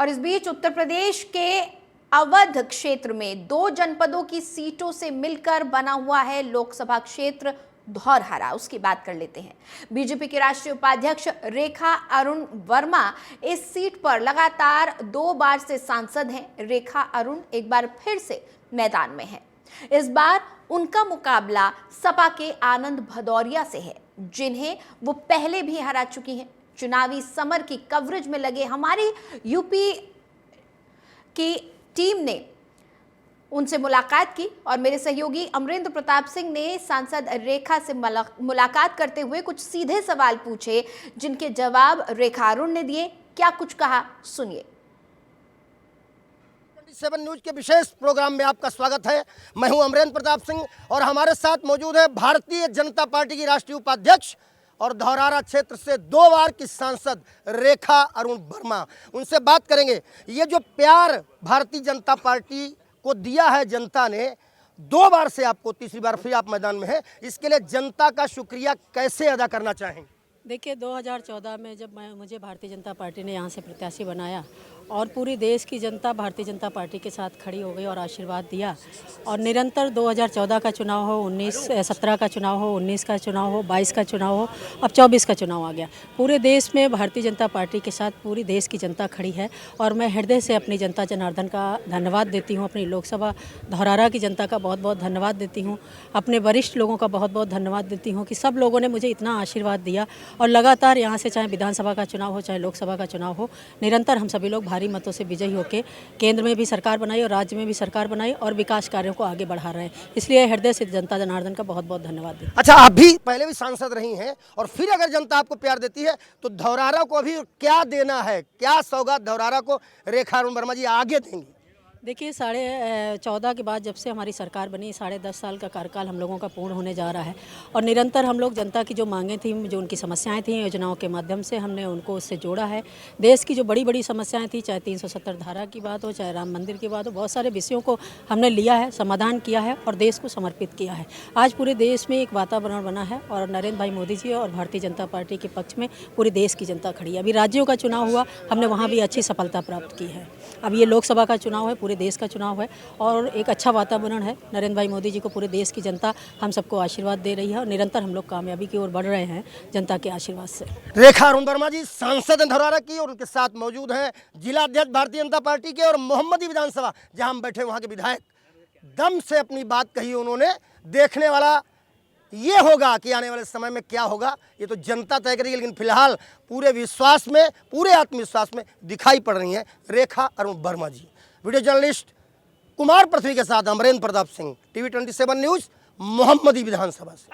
और इस बीच उत्तर प्रदेश के अवध क्षेत्र में 2 जनपदों की सीटों से मिलकर बना हुआ है लोकसभा क्षेत्र धौरहरा। उसकी बात कर लेते हैं। बीजेपी के राष्ट्रीय उपाध्यक्ष रेखा अरुण वर्मा इस सीट पर लगातार 2 बार से सांसद हैं। रेखा अरुण एक बार फिर से मैदान में हैं। इस बार उनका मुकाबला सपा के आनंद भदौरिया से है, जिन्हें वो पहले भी हरा चुकी हैं। चुनावी समर की कवरेज में लगे हमारी यूपी की टीम ने उनसे मुलाकात की और मेरे सहयोगी अमरेंद्र प्रताप सिंह ने सांसद रेखा से मुलाकात करते हुए कुछ सीधे सवाल पूछे, जिनके जवाब रेखा अरुण ने दिए। क्या कुछ कहा, सुनिए। 7 न्यूज के विशेष प्रोग्राम में आपका स्वागत है। मैं हूं अमरेंद्र प्रताप सिंह और हमारे साथ मौजूद है भारतीय जनता पार्टी की राष्ट्रीय उपाध्यक्ष और धौरहरा क्षेत्र से 2 बार की सांसद रेखा अरुण वर्मा। उनसे बात करेंगे। ये जो प्यार भारतीय जनता पार्टी को दिया है जनता ने, 2 बार से आपको, तीसरी बार फिर आप मैदान में हैं, इसके लिए जनता का शुक्रिया कैसे अदा करना चाहेंगे? देखिए, 2014 में जब मुझे भारतीय जनता पार्टी ने यहाँ से प्रत्याशी बनाया और पूरी देश की जनता भारतीय जनता पार्टी के साथ खड़ी हो गई और आशीर्वाद दिया और निरंतर 2014 का चुनाव हो, 17 का चुनाव हो, 19 का चुनाव हो, 22 का चुनाव हो, अब 24 का चुनाव आ गया। पूरे देश में भारतीय जनता पार्टी के साथ पूरी देश की जनता खड़ी है और मैं हृदय से अपनी जनता जनार्दन का धन्यवाद देती हूँ। अपनी लोकसभा धौरहरा की जनता का बहुत बहुत धन्यवाद देती हूँ। अपने वरिष्ठ लोगों का बहुत बहुत धन्यवाद देती हूँ कि सब लोगों ने मुझे इतना आशीर्वाद दिया और लगातार यहाँ से, चाहे विधानसभा का चुनाव हो चाहे लोकसभा का चुनाव हो, निरंतर हम सभी लोग भारी मतों से विजयी होकर केंद्र में भी सरकार बनाई और राज्य में भी सरकार बनाई और विकास कार्यों को आगे बढ़ा रहे हैं। इसलिए हृदय से जनता जनार्दन का बहुत बहुत धन्यवाद दें। अच्छा, आप भी पहले भी सांसद रही हैं और फिर अगर जनता आपको प्यार देती है तो धौरहरा को अभी क्या देना है, क्या सौगात धौरहरा को रेखा अरुण वर्मा जी आगे देंगी? देखिए, 14.5 के बाद जब से हमारी सरकार बनी, 10.5 साल का कार्यकाल हम लोगों का पूर्ण होने जा रहा है और निरंतर हम लोग जनता की जो मांगें थी, जो उनकी समस्याएं थी, योजनाओं के माध्यम से हमने उनको उससे जोड़ा है। देश की जो बड़ी बड़ी समस्याएं थी, चाहे 370 धारा की बात हो, चाहे राम मंदिर की बात हो, बहुत सारे विषयों को हमने लिया है, समाधान किया है और देश को समर्पित किया है। आज पूरे देश में एक वातावरण बना है और नरेंद्र भाई मोदी जी और भारतीय जनता पार्टी के पक्ष में पूरे देश की जनता खड़ी है। अभी राज्यों का चुनाव हुआ, हमने वहाँ भी अच्छी सफलता प्राप्त की है। अब ये लोकसभा का चुनाव है, पूरे देश का चुनाव है और एक अच्छा वातावरण है। नरेंद्र भाई मोदी जी को पूरे देश की जनता हम सबको आशीर्वाद दे रही है और निरंतर हम लोग कामयाबी की ओर बढ़ रहे हैं जनता के आशीर्वाद से। रेखा अरुण वर्मा जी सांसद हैं धौरहरा की और उनके साथ मौजूद हैं जिला अध्यक्ष भारतीय जनता पार्टी के और मोहम्मदी विधानसभा जहां हम बैठे वहां के विधायक। दम से अपनी बात कही उन्होंने। देखने वाला ये होगा कि आने वाले समय में क्या होगा, ये तो जनता तय करेगी, लेकिन फिलहाल पूरे विश्वास में, पूरे आत्मविश्वास में दिखाई पड़ रही हैं रेखा अरुण वर्मा जी। वीडियो जर्नलिस्ट कुमार पृथ्वी के साथ अमरेंद्र प्रताप सिंह, TV 27 न्यूज, मोहम्मदी विधानसभा से।